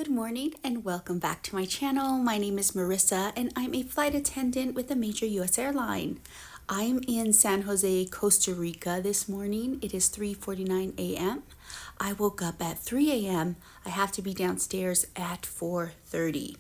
Good morning and welcome back to my channel. My name is Marissa and I'm a flight attendant with a major US airline. I'm in San Jose, Costa Rica this morning. It is 3:49 a.m. I woke up at 3 a.m. I have to be downstairs at 4:30.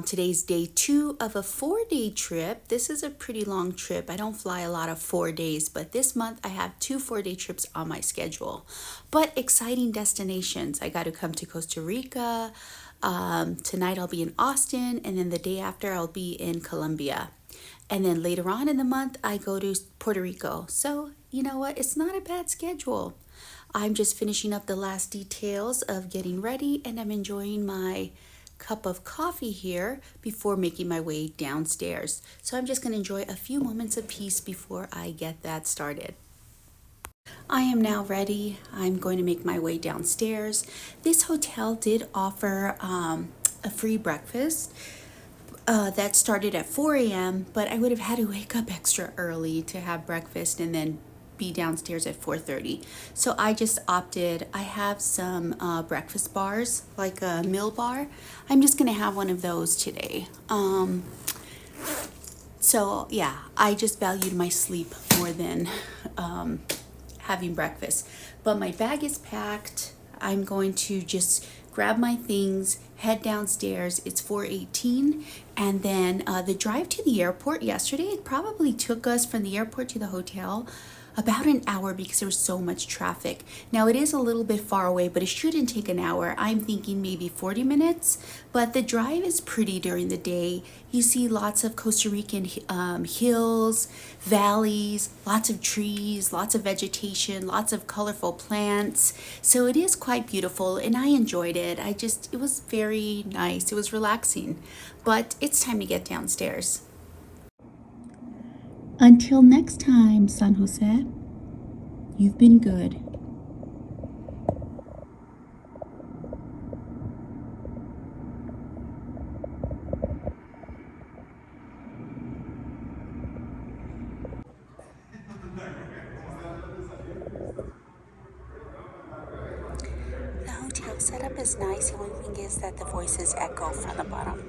Today's day 2 of a 4-day trip. This is a pretty long trip. I don't fly a lot of 4 days, but this month I have 2 4-day trips on my schedule. But exciting destinations. I got to come to Costa Rica. Tonight I'll be in Austin, and then the day after I'll be in Colombia. And then later on in the month, I go to Puerto Rico. So, you know what? It's not a bad schedule. I'm just finishing up the last details of getting ready, and I'm enjoying my cup of coffee here before making my way downstairs. So I'm just going to enjoy a few moments of peace before I get that started. I am now ready. I'm going to make my way downstairs. This hotel did offer a free breakfast. That started at 4 a.m., but I would have had to wake up extra early to have breakfast and then be downstairs at 4:30. So I just opted, I have some breakfast bars, like a meal bar. I'm just gonna have one of those today. So yeah, I just valued my sleep more than having breakfast. But my bag is packed. I'm going to just grab my things, head downstairs. It's 4:18, and then the drive to the airport yesterday, it probably took us from the airport to the hotel about an hour because there was so much traffic. Now it is a little bit far away, but it shouldn't take an hour. I'm thinking maybe 40 minutes, but the drive is pretty during the day. You see lots of Costa Rican hills, valleys, lots of trees, lots of vegetation, lots of colorful plants. So it is quite beautiful, and I enjoyed it. It was very nice. It was relaxing, but it's time to get downstairs. Until next time, San Jose, you've been good. The hotel setup is nice. The only thing is that the voices echo from the bottom.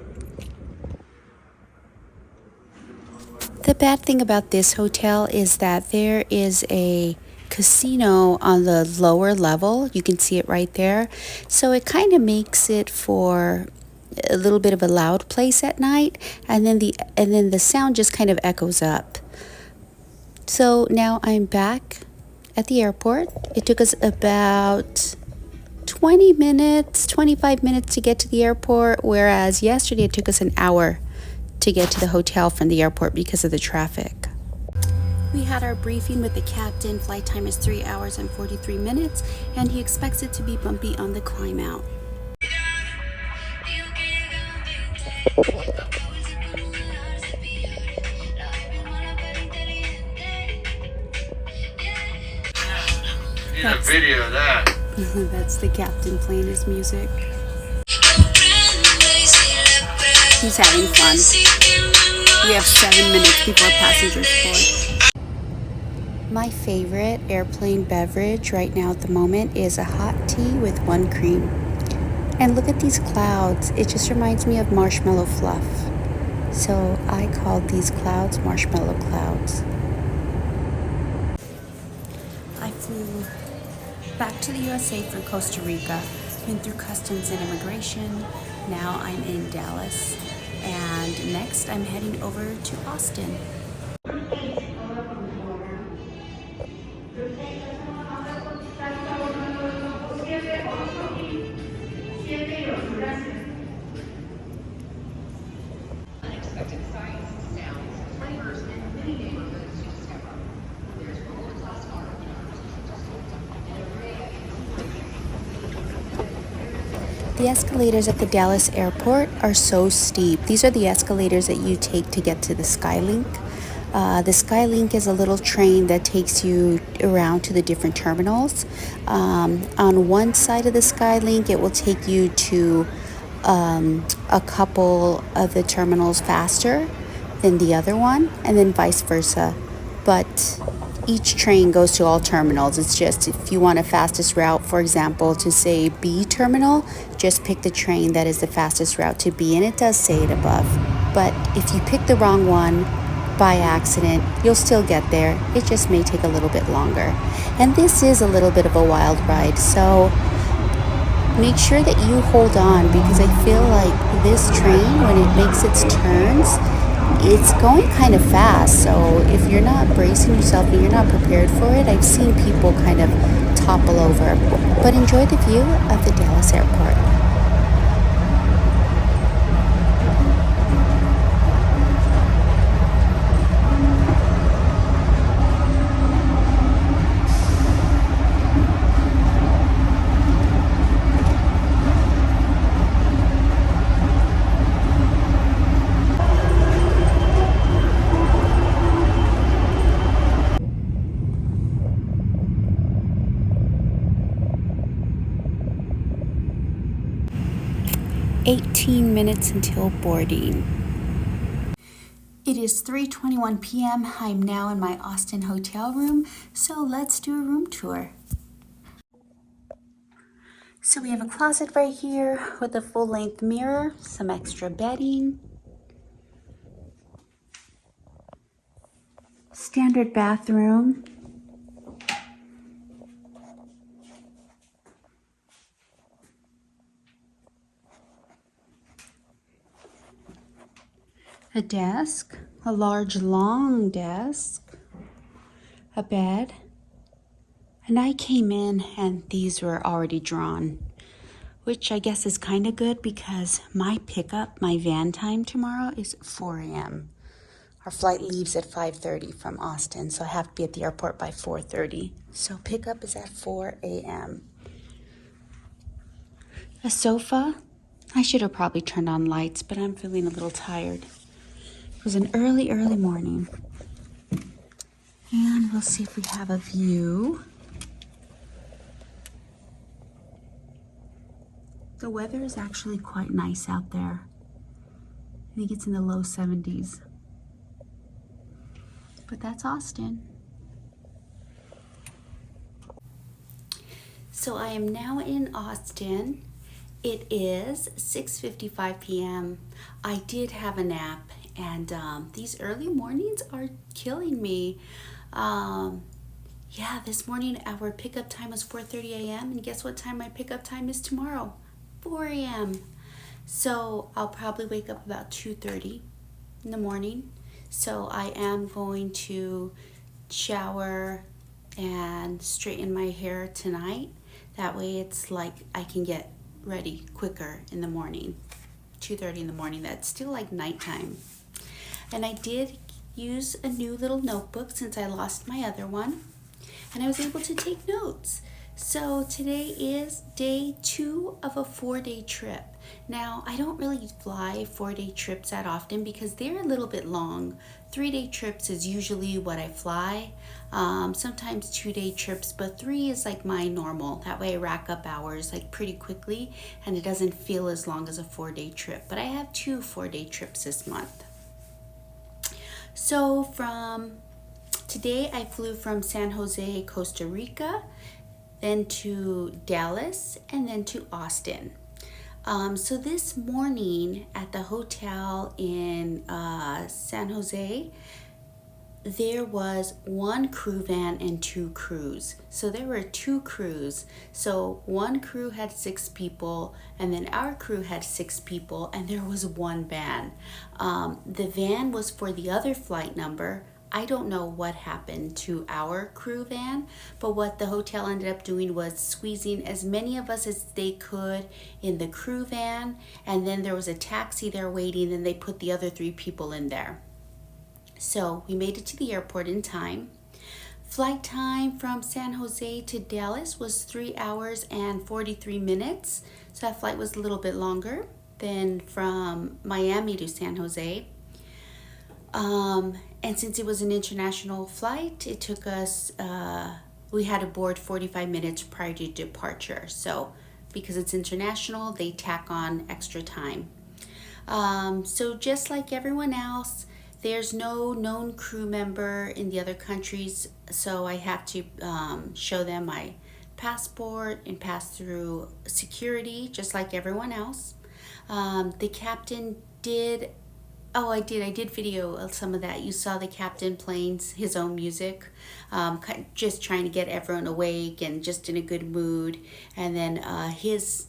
The bad thing about this hotel is that there is a casino on the lower level. You can see it right there. So it kind of makes it for a little bit of a loud place at night, and then the sound just kind of echoes up. So now I'm back at the airport. It took us about 20 minutes, 25 minutes to get to the airport, whereas yesterday it took us an hour to get to the hotel from the airport because of the traffic. We had our briefing with the captain. Flight time is 3 hours and 43 minutes, and he expects it to be bumpy on the climb out. Need a video of that. That's the captain playing his music. He's having fun. We have 7 minutes before passengers board. My favorite airplane beverage right now at the moment is a hot tea with 1 cream. And look at these clouds. It just reminds me of marshmallow fluff. So I called these clouds marshmallow clouds. I flew back to the USA from Costa Rica. Been through customs and immigration. Now I'm in Dallas, and next I'm heading over to Austin. Unexpected sights, sounds, flavors, and many neighborhoods to discover. There's world-class art. The escalators at the Dallas airport are so steep. These are the escalators that you take to get to the Skylink. The Skylink is a little train that takes you around to the different terminals. On one side of the Skylink, it will take you to a couple of the terminals faster than the other one, and then vice versa. But each train goes to all terminals. It's just if you want a fastest route, for example, to say B terminal, just pick the train that is the fastest route to B, and it does say it above. But if you pick the wrong one by accident, you'll still get there. It just may take a little bit longer. And this is a little bit of a wild ride, so make sure that you hold on, because I feel like this train, when it makes its turns, it's going kind of fast. So if you're not bracing yourself and you're not prepared for it, I've seen people kind of topple over. But enjoy the view of the Dallas airport. "18 minutes until boarding." It is 3:21 p.m. I'm now in my Austin hotel room, so let's do a room tour. So we have a closet right here with a full-length mirror, some extra bedding, standard bathroom, a desk, a large long desk, a bed, and I came in and these were already drawn, which I guess is kind of good because my van time tomorrow is 4 a.m. Our flight leaves at 5:30 from Austin, so I have to be at the airport by 4:30. So pickup is at 4 a.m. A sofa. I should have probably turned on lights, but I'm feeling a little tired. It was an early morning. And we'll see if we have a view. The weather is actually quite nice out there. I think it's in the low 70s. But that's Austin. So I am now in Austin. It is 6:55 p.m. I did have a nap, and these early mornings are killing me. Yeah, this morning our pickup time was 4:30 a.m. and guess what time my pickup time is tomorrow? 4 a.m. So I'll probably wake up about 2:30 in the morning. So I am going to shower and straighten my hair tonight. That way it's like I can get ready quicker in the morning. 2:30 in the morning, that's still like nighttime. And I did use a new little notebook since I lost my other one, and I was able to take notes. So today is day 2 of a 4-day trip. Now, I don't really fly 4-day trips that often because they're a little bit long. 3-day trips is usually what I fly. Sometimes 2-day trips, but 3 is like my normal. That way I rack up hours like pretty quickly and it doesn't feel as long as a 4-day trip. But I have 2 4-day trips this month. So from today I flew from San Jose, Costa Rica, then to Dallas, and then to Austin. So this morning at the hotel in San Jose, there was 1 crew van and 2 crews. So there were 2 crews. So one crew had 6 people, and then our crew had 6 people, and there was 1 van. The van was for the other flight number. I don't know what happened to our crew van, but what the hotel ended up doing was squeezing as many of us as they could in the crew van, and then there was a taxi there waiting, and they put the other 3 people in there. So we made it to the airport in time. Flight time from San Jose to Dallas was 3 hours and 43 minutes. So that flight was a little bit longer than from Miami to San Jose. And since it was an international flight, it took us, we had to board 45 minutes prior to departure. So because it's international, they tack on extra time. So just like everyone else, There's no known crew member in the other countries, so I have to show them my passport and pass through security just like everyone else. The captain did, oh, I did video of some of that. You saw the captain playing his own music, just trying to get everyone awake and just in a good mood. And then his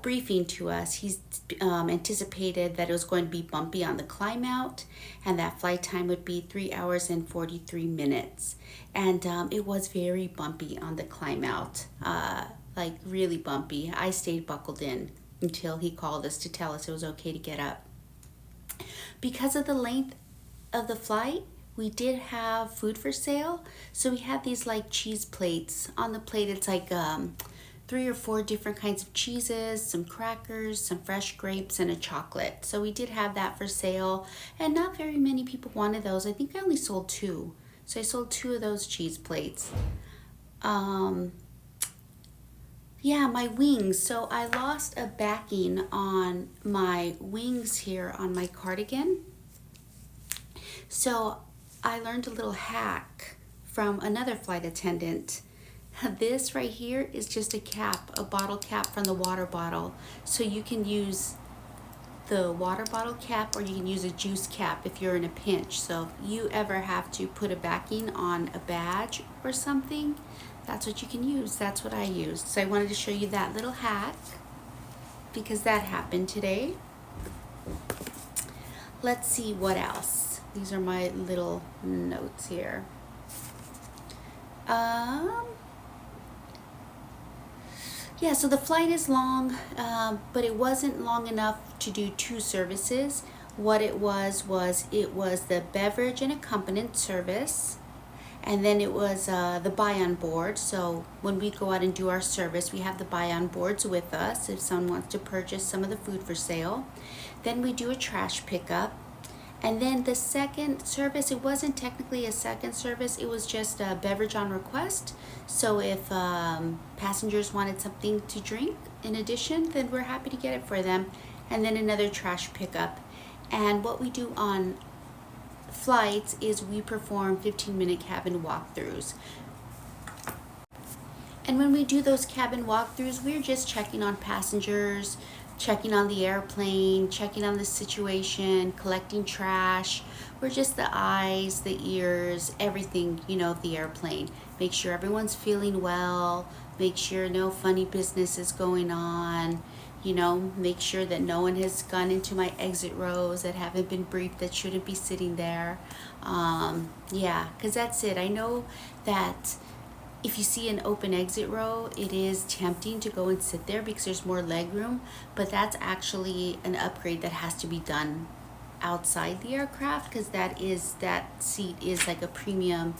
briefing to us, he's anticipated that it was going to be bumpy on the climb out, and that flight time would be 3 hours and 43 minutes. And it was very bumpy on the climb out, like really bumpy. I stayed buckled in until he called us to tell us it was okay to get up. Because of the length of the flight, we did have food for sale. So we had these like cheese plates. On the plate, it's like 3 or 4 different kinds of cheeses, some crackers, some fresh grapes, and a chocolate. So we did have that for sale, and not very many people wanted those. I think I only sold 2. So I sold 2 of those cheese plates. Yeah, my wings. So I lost a backing on my wings here on my cardigan. So I learned a little hack from another flight attendant. This right here is just a cap, a bottle cap from the water bottle. So you can use the water bottle cap, or you can use a juice cap if you're in a pinch. So if you ever have to put a backing on a badge or something, that's what you can use. That's what I used. So I wanted to show you that little hack because that happened today. Let's see what else. These are my little notes here. Yeah, so the flight is long, but it wasn't long enough to do 2 services. What it was the beverage and accompaniment service, and then it was the buy-on board. So when we go out and do our service, we have the buy-on boards with us if someone wants to purchase some of the food for sale. Then we do a trash pickup. And then the second service, it wasn't technically a second service, it was just a beverage on request. So if passengers wanted something to drink in addition, then we're happy to get it for them. And then another trash pickup. And what we do on flights is we perform 15-minute cabin walkthroughs. And when we do those cabin walkthroughs, we're just checking on passengers, checking on the airplane, checking on the situation, collecting trash. We're just the eyes, the ears, everything, of the airplane. Make sure everyone's feeling well, make sure no funny business is going on, make sure that no one has gone into my exit rows that haven't been briefed that shouldn't be sitting there. Yeah, because that's it. I know that if you see an open exit row, it is tempting to go and sit there because there's more leg room, but that's actually an upgrade that has to be done outside the aircraft, because that seat is like a premium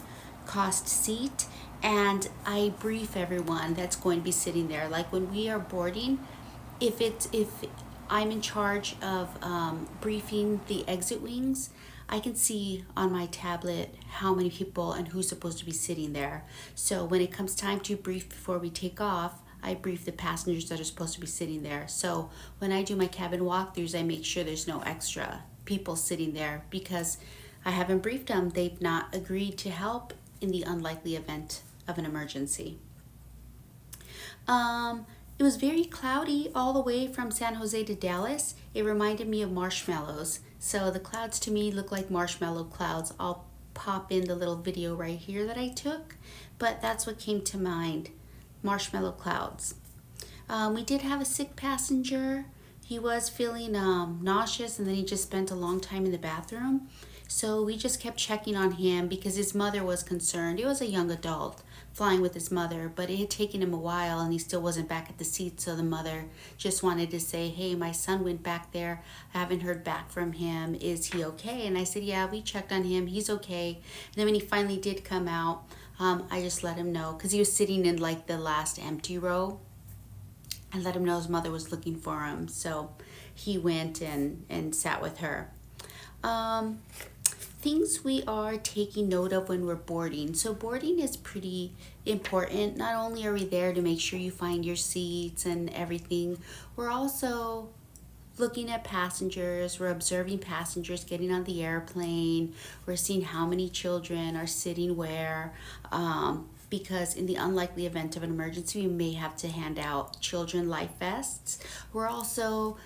cost seat, and I brief everyone that's going to be sitting there. Like when we are boarding, if I'm in charge of briefing the exit wings, I can see on my tablet how many people and who's supposed to be sitting there. So when it comes time to brief before we take off, I brief the passengers that are supposed to be sitting there. So when I do my cabin walkthroughs, I make sure there's no extra people sitting there because I haven't briefed them. They've not agreed to help in the unlikely event of an emergency. It was very cloudy all the way from San Jose to Dallas. It reminded me of marshmallows. So the clouds to me look like marshmallow clouds. I'll pop in the little video right here that I took, but that's what came to mind, marshmallow clouds. We did have a sick passenger. He was feeling nauseous, and then he just spent a long time in the bathroom. So we just kept checking on him because his mother was concerned. He was a young adult flying with his mother, but it had taken him a while and he still wasn't back at the seat. So the mother just wanted to say, hey, my son went back there. I haven't heard back from him. Is he okay? And I said, yeah, we checked on him. He's okay. And then when he finally did come out, I just let him know because he was sitting in like the last empty row. I let him know his mother was looking for him. So he went and sat with her. Things we are taking note of when we're boarding. So boarding is pretty important. Not only are we there to make sure you find your seats and everything, we're also looking at passengers, we're observing passengers getting on the airplane, we're seeing how many children are sitting where, because in the unlikely event of an emergency, we may have to hand out children life vests. We're also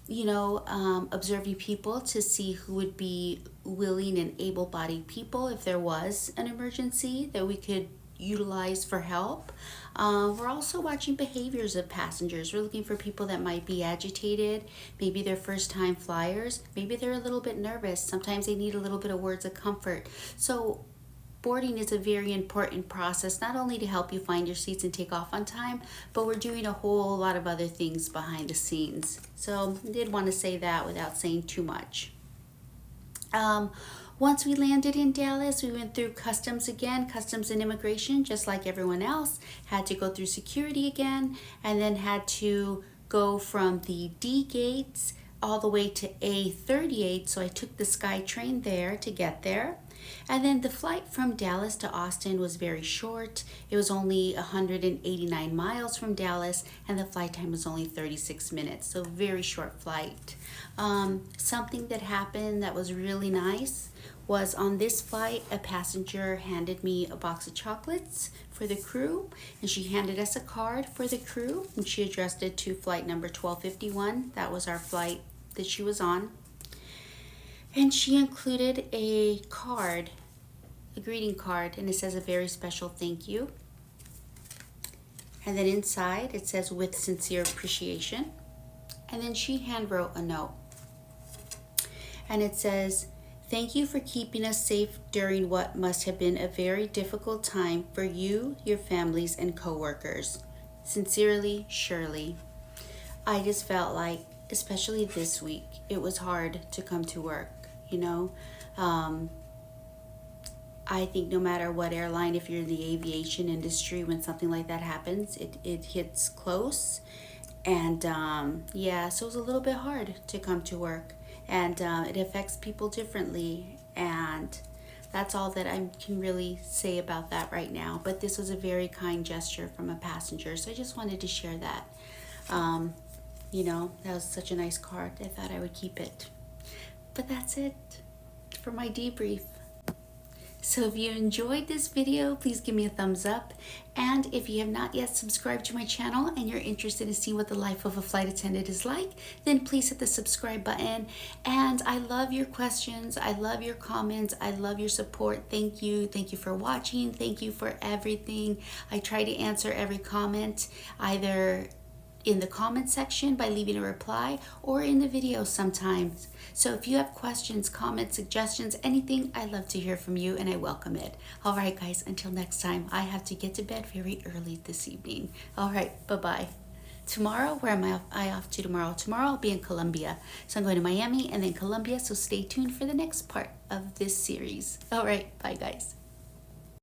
observing people to see who would be willing and able-bodied people if there was an emergency that we could utilize for help. We're also watching behaviors of passengers. We're looking for people that might be agitated, maybe they're first-time flyers, maybe they're a little bit nervous. Sometimes they need a little bit of words of comfort. So boarding is a very important process, not only to help you find your seats and take off on time, but we're doing a whole lot of other things behind the scenes. So I did want to say that without saying too much. Once we landed in Dallas, we went through customs again, customs and immigration, just like everyone else, had to go through security again, and then had to go from the D gates all the way to A38, so I took the SkyTrain there to get there. And then the flight from Dallas to Austin was very short. It was only 189 miles from Dallas, and the flight time was only 36 minutes, so very short flight. Something that happened that was really nice was on this flight, a passenger handed me a box of chocolates for the crew, and she handed us a card for the crew, and she addressed it to flight number 1251. That was our flight that she was on. And she included a card, a greeting card, and it says a very special thank you. And then inside it says with sincere appreciation. And then she hand wrote a note. And it says, thank you for keeping us safe during what must have been a very difficult time for you, your families, and co-workers. Sincerely, Shirley. I just felt like, especially this week, it was hard to come to work. I think no matter what airline, if you're in the aviation industry, when something like that happens, it hits close. And so it was a little bit hard to come to work, and it affects people differently, and that's all that I can really say about that right now. But this was a very kind gesture from a passenger, so I just wanted to share that. That was such a nice card. I thought I would keep it. But that's it for my debrief. So if you enjoyed this video, please give me a thumbs up. And if you have not yet subscribed to my channel and you're interested in seeing what the life of a flight attendant is like, then please hit the subscribe button. And I love your questions. I love your comments. I love your support. Thank you. Thank you for watching. Thank you for everything. I try to answer every comment, either in the comment section by leaving a reply or in the video sometimes. So if you have questions, comments, suggestions, anything, I love to hear from you and I welcome it. All right, guys, until next time, I have to get to bed very early this evening. All right, bye-bye. Tomorrow, where am I off to tomorrow? Tomorrow I'll be in Colombia. So I'm going to Miami and then Colombia, so stay tuned for the next part of this series. All right, bye, guys.